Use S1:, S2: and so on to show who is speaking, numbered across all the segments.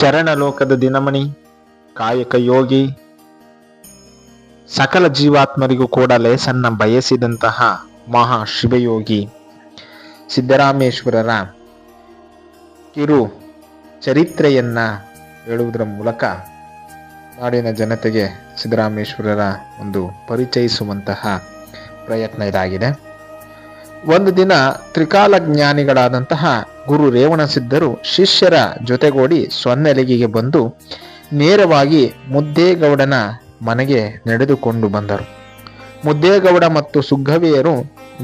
S1: ಚರಣಲೋಕದ ದಿನಮಣಿ, ಕಾಯಕ ಯೋಗಿ, ಸಕಲ ಜೀವಾತ್ಮರಿಗೂ ಕೂಡ ಲೇಸನ್ನ ಬಯಸಿದಂತಹ ಮಹಾ ಶಿವಯೋಗಿ ಸಿದ್ದರಾಮೇಶ್ವರರ ಕಿರು ಚರಿತ್ರೆಯನ್ನ ಹೇಳುವುದರ ಮೂಲಕ ನಾಡಿನ ಜನತೆಗೆ ಸಿದ್ದರಾಮೇಶ್ವರರ ಒಂದು ಪರಿಚಯಿಸುವಂತಹ ಪ್ರಯತ್ನ ಇದಾಗಿದೆ. ಒಂದು ದಿನ ತ್ರಿಕಾಲ ಜ್ಞಾನಿಗಳಾದಂತಹ ಗುರು ರೇವಣಸಿದ್ಧರು ಶಿಷ್ಯರ ಜೊತೆಗೂಡಿ ಸೊನ್ನೆಲಗಿಗೆ ಬಂದು ನೇರವಾಗಿ ಮುದ್ದೇಗೌಡನ ಮನೆಗೆ ನಡೆದುಕೊಂಡು ಬಂದರು. ಮುದ್ದೇಗೌಡ ಮತ್ತು ಸುಗ್ಗವಿಯರು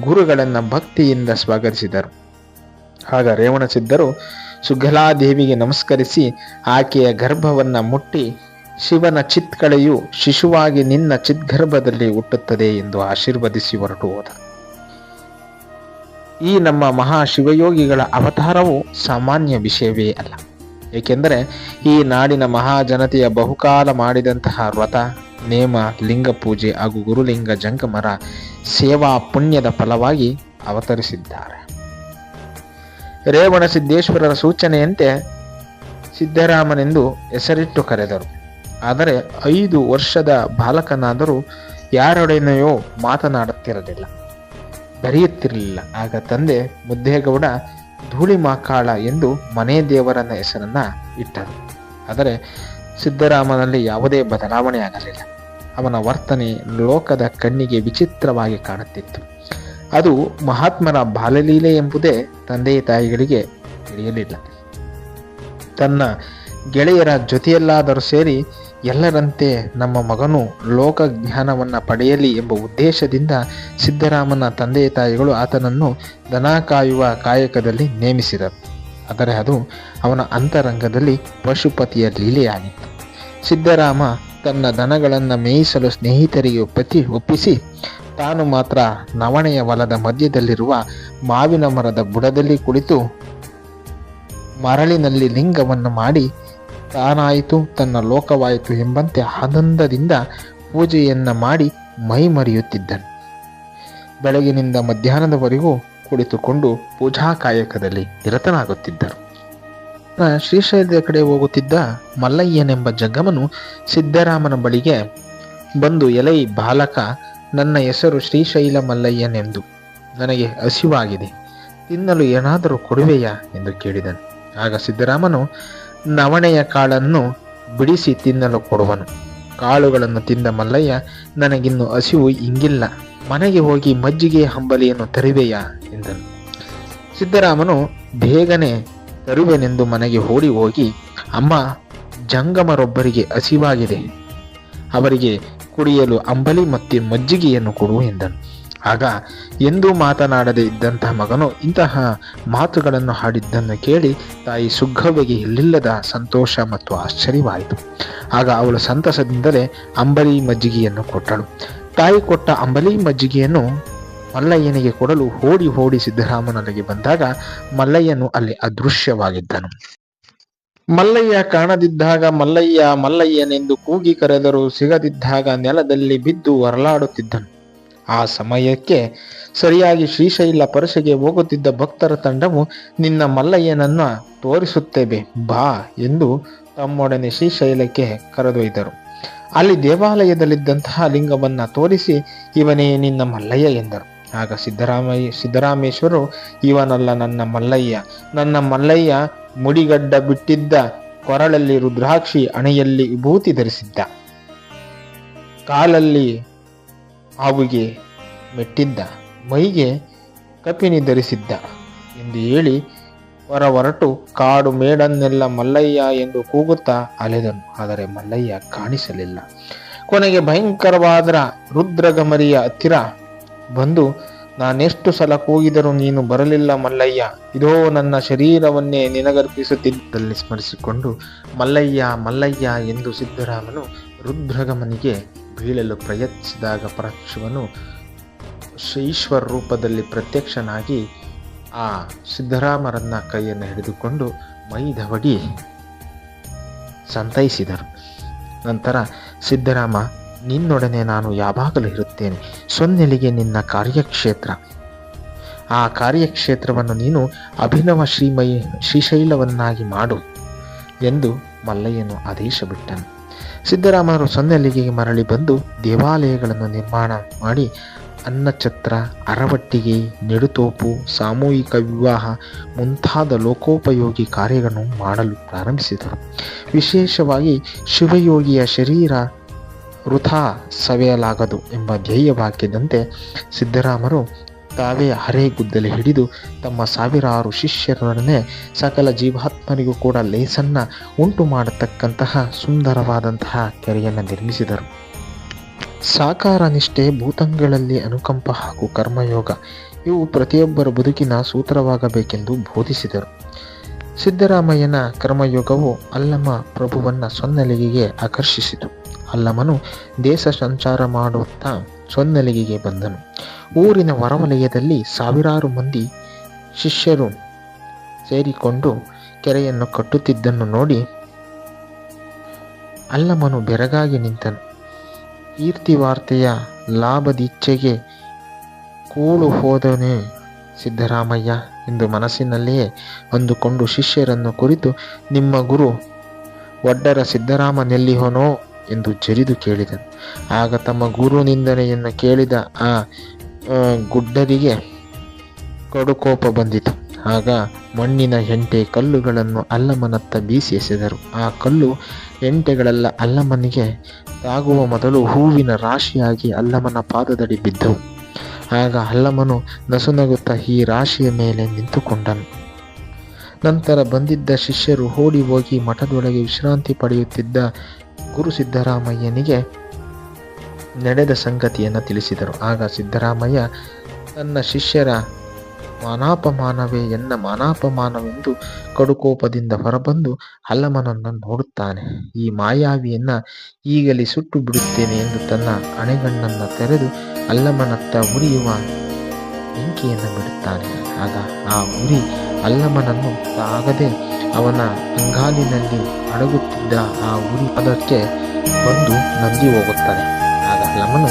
S1: ಗುರುಗಳನ್ನ ಭಕ್ತಿಯಿಂದ ಸ್ವಾಗತಿಸಿದರು. ಆಗ ರೇವಣಸಿದ್ಧರು ಸುಗ್ಗಲಾದೇವಿಗೆ ನಮಸ್ಕರಿಸಿ ಆಕೆಯ ಗರ್ಭವನ್ನ ಮುಟ್ಟಿ ಶಿವನ ಚಿತ್ಕಳೆಯು ಶಿಶುವಾಗಿ ನಿನ್ನ ಚಿದ್ಗರ್ಭದಲ್ಲಿ ಹುಟ್ಟುತ್ತದೆ ಎಂದು ಆಶೀರ್ವದಿಸಿ ಹೊರಟು ಹೋದರು. ಈ ನಮ್ಮ ಮಹಾ ಶಿವಯೋಗಿಗಳ ಅವತಾರವು ಸಾಮಾನ್ಯ ವಿಷಯವೇ ಅಲ್ಲ. ಏಕೆಂದರೆ ಈ ನಾಡಿನ ಮಹಾಜನತೆಯ ಬಹುಕಾಲ ಮಾಡಿದಂತಹ ವ್ರತ, ನೇಮ, ಲಿಂಗ ಪೂಜೆ ಹಾಗೂ ಗುರುಲಿಂಗ ಜಂಗಮರ ಸೇವಾ ಪುಣ್ಯದ ಫಲವಾಗಿ ಅವತರಿಸಿದ್ದಾರೆ. ರೇವಣಸಿದ್ದೇಶ್ವರರ ಸೂಚನೆಯಂತೆ ಸಿದ್ದರಾಮನೆಂದು ಹೆಸರಿಟ್ಟು ಕರೆದರು. ಆದರೆ 5 ವರ್ಷದ ಬಾಲಕನಾದರೂ ಯಾರೊಡನೆಯೋ ಮಾತನಾಡುತ್ತಿರಲಿಲ್ಲ, ಬರೆಯುತ್ತಿರಲಿಲ್ಲ. ಆಗ ತಂದೆ ಮುದ್ದೇಗೌಡ ಧೂಳಿಮಾಕಾಳ ಎಂದು ಮನೆ ದೇವರನ್ನ ಹೆಸರನ್ನ ಇಟ್ಟರು. ಆದರೆ ಸಿದ್ದರಾಮನಲ್ಲಿ ಯಾವುದೇ ಬದಲಾವಣೆ ಆಗಲಿಲ್ಲ. ಅವನ ವರ್ತನೆ ಲೋಕದ ಕಣ್ಣಿಗೆ ವಿಚಿತ್ರವಾಗಿ ಕಾಣುತ್ತಿತ್ತು. ಅದು ಮಹಾತ್ಮರ ಬಾಲಲೀಲೆ ಎಂಬುದೇ ತಂದೆ ತಾಯಿಗಳಿಗೆ ತಿಳಿಯಲಿಲ್ಲ. ತನ್ನ ಗೆಳೆಯರ ಜೊತೆಯಲ್ಲಾದರೂ ಸೇರಿ ಎಲ್ಲರಂತೆ ನಮ್ಮ ಮಗನು ಲೋಕ ಜ್ಞಾನವನ್ನು ಪಡೆಯಲಿ ಎಂಬ ಉದ್ದೇಶದಿಂದ ಸಿದ್ದರಾಮನ ತಂದೆ ತಾಯಿಗಳು ಆತನನ್ನು ದನ ಕಾಯುವ ಕಾಯಕದಲ್ಲಿ ನೇಮಿಸಿದರು. ಆದರೆ ಅದು ಅವನ ಅಂತರಂಗದಲ್ಲಿ ಪಶುಪತಿಯ ಲೀಲೆಯಾಗಿತ್ತು. ಸಿದ್ದರಾಮ ತನ್ನ ದನಗಳನ್ನು ಮೇಯಿಸಲು ಸ್ನೇಹಿತರಿಗೆ ಒಪ್ಪಿಸಿ ತಾನು ಮಾತ್ರ ನವಣೆಯ ಹೊಲದ ಮಧ್ಯದಲ್ಲಿರುವ ಮಾವಿನ ಮರದ ಬುಡದಲ್ಲಿ ಕುಳಿತು ಮರಳಿನಲ್ಲಿ ಲಿಂಗವನ್ನು ಮಾಡಿ ತಾನಾಯಿತು ತನ್ನ ಲೋಕವಾಯಿತು ಎಂಬಂತೆ ಆನಂದದಿಂದ ಪೂಜೆಯನ್ನ ಮಾಡಿ ಮೈ ಮರೆಯುತ್ತಿದ್ದನು. ಬೆಳಗಿನಿಂದ ಮಧ್ಯಾಹ್ನದವರೆಗೂ ಕುಳಿತುಕೊಂಡು ಪೂಜಾ ಕಾಯಕದಲ್ಲಿ ನಿರತನಾಗುತ್ತಿದ್ದರು. ಶ್ರೀಶೈಲದ ಕಡೆ ಹೋಗುತ್ತಿದ್ದ ಮಲ್ಲಯ್ಯನೆಂಬ ಜಂಗಮನು ಸಿದ್ದರಾಮನ ಬಳಿಗೆ ಬಂದು, ಎಲೈ ಬಾಲಕ, ನನ್ನ ಹೆಸರು ಶ್ರೀಶೈಲ ಮಲ್ಲಯ್ಯನೆಂದು. ನನಗೆ ಹಸಿವಾಗಿದೆ, ತಿನ್ನಲು ಏನಾದರೂ ಕೊಡುವೆಯಾ ಎಂದು ಕೇಳಿದನು. ಆಗ ಸಿದ್ದರಾಮನು ನವಣೆಯ ಕಾಳನ್ನು ಬಿಡಿಸಿ ತಿನ್ನಲು ಕೊಡುವನು. ಕಾಳುಗಳನ್ನು ತಿಂದ ಮಲ್ಲಯ್ಯ, ನನಗಿನ್ನು ಹಸಿವು ಇಂಗಿಲ್ಲ, ಮನೆಗೆ ಹೋಗಿ ಮಜ್ಜಿಗೆ ಹಂಬಲಿಯನ್ನು ತರುವೆಯಾ ಎಂದನು. ಸಿದ್ದರಾಮನು ಬೇಗನೆ ತರುವೆನೆಂದು ಮನೆಗೆ ಓಡಿ ಹೋಗಿ, ಅಮ್ಮ, ಜಂಗಮರೊಬ್ಬರಿಗೆ ಹಸಿವಾಗಿದೆ, ಅವರಿಗೆ ಕುಡಿಯಲು ಅಂಬಲಿ ಮತ್ತು ಮಜ್ಜಿಗೆಯನ್ನು ಕೊಡು ಎಂದನು. ಆಗ ಎಂದೂ ಮಾತನಾಡದೆ ಇದ್ದಂತಹ ಮಗನು ಇಂತಹ ಮಾತುಗಳನ್ನು ಹಾಡಿದ್ದನ್ನು ಕೇಳಿ ತಾಯಿ ಸುಗ್ಗವ್ವೆಗೆ ಎಲ್ಲಿಲ್ಲದ ಸಂತೋಷ ಮತ್ತು ಆಶ್ಚರ್ಯವಾಯಿತು. ಆಗ ಅವಳು ಸಂತಸದಿಂದಲೇ ಅಂಬಲಿ ಮಜ್ಜಿಗೆಯನ್ನು ಕೊಟ್ಟಳು. ತಾಯಿ ಕೊಟ್ಟ ಅಂಬಲಿ ಮಜ್ಜಿಗೆಯನ್ನು ಮಲ್ಲಯ್ಯನಿಗೆ ಕೊಡಲು ಓಡಿ ಸಿದ್ದರಾಮನಲ್ಲಿಗೆ ಬಂದಾಗ ಮಲ್ಲಯ್ಯನು ಅಲ್ಲಿ ಅದೃಶ್ಯವಾಗಿದ್ದನು. ಮಲ್ಲಯ್ಯ ಕಾಣದಿದ್ದಾಗ ಮಲ್ಲಯ್ಯನೆಂದು ಕೂಗಿ ಕರೆದರೂ ಸಿಗದಿದ್ದಾಗ ನೆಲದಲ್ಲಿ ಬಿದ್ದು ಹೊರಲಾಡುತ್ತಿದ್ದನು. ಆ ಸಮಯಕ್ಕೆ ಸರಿಯಾಗಿ ಶ್ರೀಶೈಲ ಪರಸೆಗೆ ಹೋಗುತ್ತಿದ್ದ ಭಕ್ತರ ತಂಡವು, ನಿನ್ನ ಮಲ್ಲಯ್ಯನನ್ನ ತೋರಿಸುತ್ತೇವೆ ಬಾ ಎಂದು ತಮ್ಮೊಡನೆ ಶ್ರೀಶೈಲಕ್ಕೆ ಕರೆದೊಯ್ದರು. ಅಲ್ಲಿ ದೇವಾಲಯದಲ್ಲಿದ್ದಂತಹ ಲಿಂಗವನ್ನ ತೋರಿಸಿ, ಇವನೇ ನಿನ್ನ ಮಲ್ಲಯ್ಯ ಎಂದರು. ಆಗ ಸಿದ್ದರಾಮೇಶ್ವರರು, ಇವನಲ್ಲ ನನ್ನ ಮಲ್ಲಯ್ಯ ಮುಡಿಗಡ್ಡ ಬಿಟ್ಟಿದ್ದ, ಕೊರಳಲ್ಲಿ ರುದ್ರಾಕ್ಷಿ, ಹಣೆಯಲ್ಲಿ ವಿಭೂತಿ ಧರಿಸಿದ್ದ, ಕಾಲಲ್ಲಿ ಹಾವಿಗೆ ಮೆಟ್ಟಿದ್ದ, ಮೈಗೆ ಕಪಿನಿ ಧರಿಸಿದ್ದ ಎಂದು ಹೇಳಿ ಹೊರಟು ಕಾಡು ಮೇಡನ್ನೆಲ್ಲ ಮಲ್ಲಯ್ಯ ಎಂದು ಕೂಗುತ್ತಾ ಅಲೆದನು. ಆದರೆ ಮಲ್ಲಯ್ಯ ಕಾಣಿಸಲಿಲ್ಲ. ಕೊನೆಗೆ ಭಯಂಕರವಾದ ರುದ್ರಗಮರಿಯ ಹತ್ತಿರ ಬಂದು, ನಾನೆಷ್ಟು ಸಲ ಕೂಗಿದರೂ ನೀನು ಬರಲಿಲ್ಲ ಮಲ್ಲಯ್ಯ, ಇದೋ ನನ್ನ ಶರೀರವನ್ನೇ ನಿನಗರ್ಪಿಸುತ್ತಿದ್ದಲ್ಲಿ ಸ್ಮರಿಸಿಕೊಂಡು ಮಲ್ಲಯ್ಯ ಎಂದು ಸಿದ್ದರಾಮನು ರುದ್ರಗಮನಿಗೆ ಬೀಳಲು ಪ್ರಯತ್ನಿಸಿದಾಗ ಪರಶಿವನು ಈಶ್ವರ ರೂಪದಲ್ಲಿ ಪ್ರತ್ಯಕ್ಷನಾಗಿ ಆ ಸಿದ್ದರಾಮರನ್ನ ಕೈಯನ್ನು ಹಿಡಿದುಕೊಂಡು ಮೈದವಡಿ ಸಂತೈಸಿದರು. ನಂತರ ಸಿದ್ದರಾಮ, ನಿನ್ನೊಡನೆ ನಾನು ಯಾವಾಗಲೂ ಇರುತ್ತೇನೆ, ಸೊನ್ನೆಲಿಗೆ ನಿನ್ನ ಕಾರ್ಯಕ್ಷೇತ್ರ, ಆ ಕಾರ್ಯಕ್ಷೇತ್ರವನ್ನು ನೀನು ಅಭಿನವ ಶ್ರೀಶೈಲವನ್ನಾಗಿ ಮಾಡು, ಎಂದು ಮಲ್ಲಯ್ಯನು ಆದೇಶ ಬಿಟ್ಟನು. ಸಿದ್ದರಾಮರು ಸೊನ್ನೆಲಿಗೆಗೆ ಮರಳಿ ಬಂದು ದೇವಾಲಯಗಳನ್ನು ನಿರ್ಮಾಣ ಮಾಡಿ ಅನ್ನಛತ್ರ, ಅರವಟ್ಟಿಗೆ, ನೆಡುತೋಪು, ಸಾಮೂಹಿಕ ವಿವಾಹ ಮುಂತಾದ ಲೋಕೋಪಯೋಗಿ ಕಾರ್ಯಗಳನ್ನು ಮಾಡಲು ಪ್ರಾರಂಭಿಸಿದರು. ವಿಶೇಷವಾಗಿ ಶಿವಯೋಗಿಯ ಶರೀರ ವೃಥಾ ಸವೆಯಲಾಗದು ಎಂಬ ಧ್ಯೇಯ ವಾಕ್ಯದಂತೆ ಸಿದ್ದರಾಮರು ತಾವೇ ಅರೆಗುದ್ದಲೆ ಹಿಡಿದು ತಮ್ಮ ಸಾವಿರಾರು ಶಿಷ್ಯರೊಡನೆ ಸಕಲ ಜೀವಾತ್ಮರಿಗೂ ಕೂಡ ಲೇಸನ್ನ ಉಂಟು ಮಾಡತಕ್ಕಂತಹ ಸುಂದರವಾದಂತಹ ಕೆರೆಯನ್ನು ನಿರ್ಮಿಸಿದರು. ಸಾಕಾರ ನಿಷ್ಠೆ, ಭೂತಂಗಳಲ್ಲಿ ಅನುಕಂಪ ಹಾಗೂ ಕರ್ಮಯೋಗ ಇವು ಪ್ರತಿಯೊಬ್ಬರ ಬದುಕಿನ ಸೂತ್ರವಾಗಬೇಕೆಂದು ಬೋಧಿಸಿದರು. ಸಿದ್ದರಾಮಯ್ಯನ ಕರ್ಮಯೋಗವು ಅಲ್ಲಮ ಪ್ರಭುವನ್ನ ಸೊನ್ನೆಲಿಗೆಗೆ ಆಕರ್ಷಿಸಿತು. ಅಲ್ಲಮನು ದೇಶ ಸಂಚಾರ ಮಾಡುತ್ತಾ ಸೊನ್ನೆಲಿಗೆಗೆ ಬಂದನು. ಊರಿನ ಹೊರವಲಯದಲ್ಲಿ ಸಾವಿರಾರು ಮಂದಿ ಶಿಷ್ಯರು ಸೇರಿಕೊಂಡು ಕೆರೆಯನ್ನು ಕಟ್ಟುತ್ತಿದ್ದನ್ನು ನೋಡಿ ಅಲ್ಲಮನು ಬೆರಗಾಗಿ ನಿಂತನು. ಕೀರ್ತಿವಾರ್ತೆಯ ಲಾಭದಿಚ್ಛೆಗೆ ಕೂಳು ಹೋದನೇ ಸಿದ್ದರಾಮಯ್ಯ ಎಂದು ಮನಸ್ಸಿನಲ್ಲಿಯೇ ಅಂದುಕೊಂಡು ಶಿಷ್ಯರನ್ನು ಕುರಿತು, ನಿಮ್ಮ ಗುರು ಒಡ್ಡರ ಸಿದ್ದರಾಮನೆಲ್ಲಿಹೋನೋ ಎಂದು ಜರಿದು ಕೇಳಿದನು. ಆಗ ತಮ್ಮ ಗುರು ನಿಂದನೆಯನ್ನು ಕೇಳಿದ ಆ ಗುಡ್ಡರಿಗೆ ಕಡುಕೋಪ ಬಂದಿತು. ಆಗ ಮಣ್ಣಿನ ಹೆಂಟೆ ಕಲ್ಲುಗಳನ್ನು ಅಲ್ಲಮನತ್ತ ಬೀಸಿ ಎಸೆದರು. ಆ ಕಲ್ಲು ಹೆಂಟೆಗಳೆಲ್ಲ ಅಲ್ಲಮನಿಗೆ ತಾಗುವ ಮೊದಲು ಹೂವಿನ ರಾಶಿಯಾಗಿ ಅಲ್ಲಮನ ಪಾದದಡಿ ಬಿದ್ದವು. ಆಗ ಅಲ್ಲಮನು ನಸುನಗುತ್ತಾ ಈ ರಾಶಿಯ ಮೇಲೆ ನಿಂತುಕೊಂಡನು. ನಂತರ ಬಂದಿದ್ದ ಶಿಷ್ಯರು ಓಡಿ ಹೋಗಿ ಮಠದೊಳಗೆ ವಿಶ್ರಾಂತಿ ಪಡೆಯುತ್ತಿದ್ದ ಗುರು ಸಿದ್ದರಾಮಯ್ಯನಿಗೆ ನಡೆದ ಸಂಗತಿಯನ್ನು ತಿಳಿಸಿದರು. ಆಗ ಸಿದ್ದರಾಮಯ್ಯ ತನ್ನ ಶಿಷ್ಯರ ಮಾನಾಪಮಾನವೇ ಎನ್ನ ಮಾನಾಪಮಾನವೆಂದು ಕಡುಕೋಪದಿಂದ ಹೊರಬಂದು ಅಲ್ಲಮನನ್ನು ನೋಡುತ್ತಾನೆ. ಈ ಮಾಯಾವಿಯನ್ನ ಈಗಲೇ ಸುಟ್ಟು ಬಿಡುತ್ತೇನೆ ಎಂದು ತನ್ನ ಅಣೆಗಣ್ಣನ್ನು ತೆರೆದು ಅಲ್ಲಮನತ್ತ ಉರಿಯುವ ಬೆಂಕಿಯನ್ನು ಬಿಡುತ್ತಾನೆ. ಆಗ ಆ ಉರಿ ಅಲ್ಲಮನನ್ನು ತಾಗದೆ ಅವನ ಅಂಗಾಲಿನಲ್ಲಿ ಅಡಗುತ್ತಿದ್ದ ಆ ಉರಿ ಅದಕ್ಕೆ ಬಂದು ನಂದಿ ಹೋಗುತ್ತದೆ. ಆಗ ಅಲ್ಲಮನು,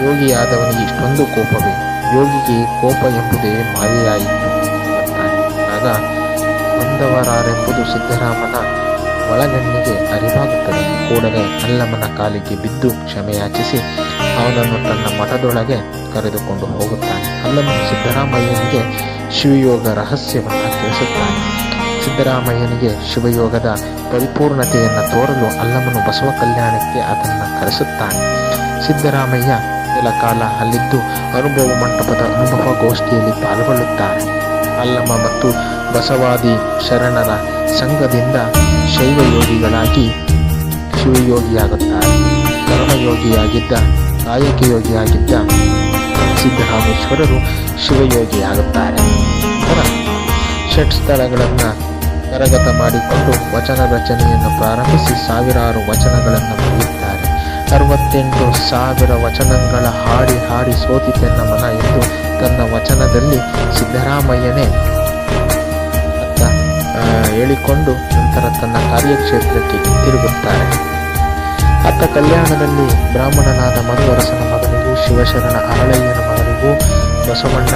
S1: ಯೋಗಿಯಾದವನಿಗೆ ಇಷ್ಟೊಂದು ಕೋಪವೇ? ಯೋಗಿಗೆ ಕೋಪ ಎಂಬುದೇ ಮಾಯೆಯಾಯಿತು ಎನ್ನುತ್ತಾನೆ. ಆಗ ಬಂದವರಾರೆಂಬುದು ಸಿದ್ದರಾಮನ ಒಳಗಣ್ಣಿಗೆ ಅರಿವಾಗುತ್ತದೆ. ಕೂಡಲೇ ಅಲ್ಲಮನ ಕಾಲಿಗೆ ಬಿದ್ದು ಕ್ಷಮೆಯಾಚಿಸಿ ಅವನನ್ನು ತನ್ನ ಮಠದೊಳಗೆ ಕರೆದುಕೊಂಡು ಹೋಗುತ್ತಾನೆ. ಅಲ್ಲಮನು ಸಿದ್ದರಾಮಯ್ಯನಿಗೆ ಶಿವಯೋಗ ರಹಸ್ಯವನ್ನು ತಿಳಿಸುತ್ತಾನೆ. ಸಿದ್ದರಾಮಯ್ಯನಿಗೆ ಶಿವಯೋಗದ ಪರಿಪೂರ್ಣತೆಯನ್ನು ತೋರಲು ಅಲ್ಲಮನು ಬಸವ ಕಲ್ಯಾಣಕ್ಕೆ ಅದನ್ನು ಕರೆಸುತ್ತಾನೆ. ಸಿದ್ದರಾಮಯ್ಯ ಕೆಲ ಕಾಲ ಅಲ್ಲಿದ್ದು ಅನುಭವ ಮಂಟಪದ ಅನುಭವ ಗೋಷ್ಠಿಯಲ್ಲಿ ಪಾಲ್ಗೊಳ್ಳುತ್ತಾರೆ. ಅಲ್ಲಮ ಮತ್ತು ಬಸವಾದಿ ಶರಣರ ಸಂಘದಿಂದ ಶೈವಯೋಗಿಗಳಾಗಿ ಶಿವಯೋಗಿಯಾಗುತ್ತಾರೆ. ಕರ್ಮಯೋಗಿಯಾಗಿದ್ದ ಕಾಯಕಯೋಗಿಯಾಗಿದ್ದ ಸಿದ್ದರಾಮೇಶ್ವರರು ಶಿವಯೋಗಿಯಾಗುತ್ತಾರೆ. ಷಟ್ ಸ್ಥಳಗಳನ್ನು ಕರಗತ ಮಾಡಿಕೊಂಡು ವಚನ ರಚನೆಯನ್ನು ಪ್ರಾರಂಭಿಸಿ ಸಾವಿರಾರು ವಚನಗಳನ್ನು ಬರೆಯುತ್ತಾರೆ. 68,000 ವಚನಗಳ ಹಾಡಿ ಹಾಡಿ ಸೋತಿತೆನ್ನ ಮನ ಎಂದು ತನ್ನ ವಚನದಲ್ಲಿ ಸಿದ್ದರಾಮಯ್ಯನೇ ಅಂತ ಹೇಳಿಕೊಂಡು ನಂತರ ತನ್ನ ಕಾರ್ಯಕ್ಷೇತ್ರಕ್ಕೆ ಹಿಂತಿರುಗುತ್ತಾರೆ. ಅತ್ತ ಕಲ್ಯಾಣದಲ್ಲಿ ಬ್ರಾಹ್ಮಣನಾದ ಮಧುವರಸನ ಮಗನಿಗೂ ಶಿವಶರಣ ಅರಳಯ್ಯನ ಮಗನಿಗೂ ಬಸವಣ್ಣ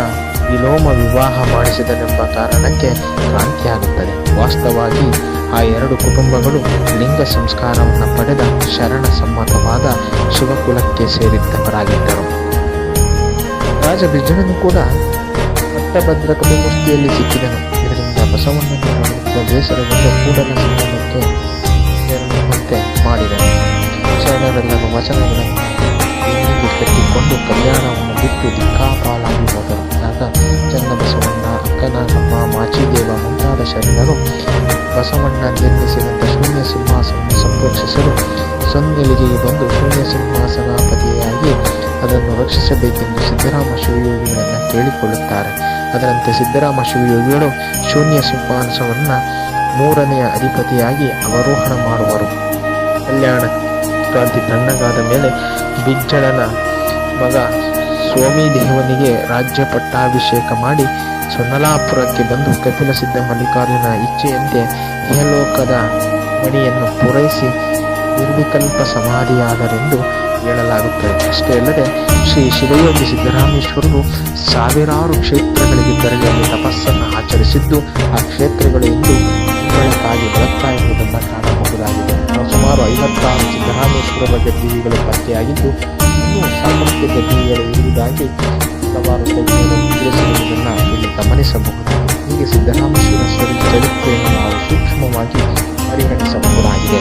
S1: ವಿಲೋಮ ವಿವಾಹ ಮಾಡಿಸಿದನೆಂಬ ಕಾರಣಕ್ಕೆ ಕ್ರಾಂತಿಯಾಗುತ್ತದೆ. ವಾಸ್ತವವಾಗಿ ಆ ಎರಡು ಕುಟುಂಬಗಳು ಲಿಂಗ ಸಂಸ್ಕಾರವನ್ನು ಪಡೆದ ಶರಣ ಸಮ್ಮತವಾದ ಶಿವಕುಲಕ್ಕೆ ಸೇರಿದ್ದವರಾಗಿದ್ದರು. ರಾಜ ಬಿಜ್ಜಳನು ಕೂಡ ಪಟ್ಟಭದ್ರ ಕಪಿಮುಷ್ಟಿಯಲ್ಲಿ ಸಿಕ್ಕಿದನು. ಇದರಿಂದ ಬಸವಣ್ಣನ ನೋಡುವ ಬೇಸರಗೊಂಡ ಕೂಡಲ ಸಂಗಮಕ್ಕೆ ತೆರಳುವಂತೆ ಮಾಡಿದನು. ಶರಣರೆಲ್ಲರೂ ವಚನಗಳನ್ನು ಬೆನ್ನಿಗೆ ಕಟ್ಟಿಕೊಂಡು ಕಲ್ಯಾಣವನ್ನು ಬಿಟ್ಟು ದಿಕ್ಕಾಪಾಲಾಗಿ ಹೋದರು. ಆಗ ಚನ್ನಬಸವಣ್ಣ, ಅಕ್ಕನಾಗಮ್ಮ, ಮಾಚಿದೇವ ಮುಂತಾದ ಶರಣರು ಬಸವಣ್ಣ ನಿರ್ಮಿಸಿದಂಥ ಶೂನ್ಯ ಸಿಂಹಾಸನವನ್ನು ಸಂರಕ್ಷಿಸಲು ಸೊನ್ನೆಲಿಗೆಗೆ ಬಂದು ಶೂನ್ಯ ಸಿಂಹಾಸನಾಪತಿಯಾಗಿ ಅದನ್ನು ರಕ್ಷಿಸಬೇಕೆಂದು ಸಿದ್ದರಾಮ ಶಿವಯೋಗಿಗಳನ್ನು ಕೇಳಿಕೊಳ್ಳುತ್ತಾರೆ. ಅದರಂತೆ ಸಿದ್ದರಾಮ ಶಿವಯೋಗಿಗಳು ಶೂನ್ಯ ಸಿಂಹಾಸನವನ್ನು 3ನೆಯ ಅಧಿಪತಿಯಾಗಿ ಅವರೋಹಣ ಮಾಡುವರು. ಕಲ್ಯಾಣ ಕ್ರಾಂತಿ ತಣ್ಣಗಾದ ಮೇಲೆ ಬಿಜ್ಜಳನ ಮಗ ಸೋಮಿದೇವನಿಗೆ ರಾಜ್ಯ ಪಟ್ಟಾಭಿಷೇಕ ಮಾಡಿ ಸೊನ್ನಲಾಪುರಕ್ಕೆ ಬಂದು ಕಪಿಲ ಸಿದ್ಧ ಮಲ್ಲಿಕಾರ್ಜುನ ಇಚ್ಛೆಯಂತೆ ಇಹಲೋಕದ ಮಣಿಯನ್ನು ಪೂರೈಸಿ ನಿರ್ವಿಕಲ್ಪ ಸಮಾಧಿಯಾದರೆಂದು ಹೇಳಲಾಗುತ್ತದೆ. ಅಷ್ಟೇ ಅಲ್ಲದೆ ಶ್ರೀ ಶಿವಯೋಗಿ ಸಿದ್ದರಾಮೇಶ್ವರರು ಸಾವಿರಾರು ಕ್ಷೇತ್ರಗಳಿಗೆ ತೆರಳಿ ಅಲ್ಲಿ ತಪಸ್ಸನ್ನು ಆಚರಿಸಿದ್ದು ಆ ಕ್ಷೇತ್ರಗಳು ಇಂದು ಉಬ್ಬಳಕ್ಕಾಗಿ ಬೆಳಗ್ತಾ ಇರುವುದನ್ನು ಕಾಣಬಹುದಾಗಿದೆ. ಸುಮಾರು 56 ಸಿದ್ದರಾಮೇಶ್ವರರ ಗದ್ದಿಗೆಗಳು ಪತ್ತೆಯಾಗಿದ್ದು, ಇನ್ನೂ ಸಾಕಷ್ಟು ಗದ್ದಿಗೆಗಳು ಇರುವುದಾಗಿ ಹಲವಾರು ತಜ್ಞರು ತಿಳಿಸಿರುವುದನ್ನು ಇಲ್ಲಿ ಗಮನಿಸಬಹುದು. ಹೀಗೆ ಸಿದ್ದರಾಮೇಶ್ವರ ಚರಿತ್ರೆಯನ್ನು ನಾವು ಸೂಕ್ಷ್ಮವಾಗಿ ಪರಿಗಣಿಸಬಹುದಾಗಿದೆ.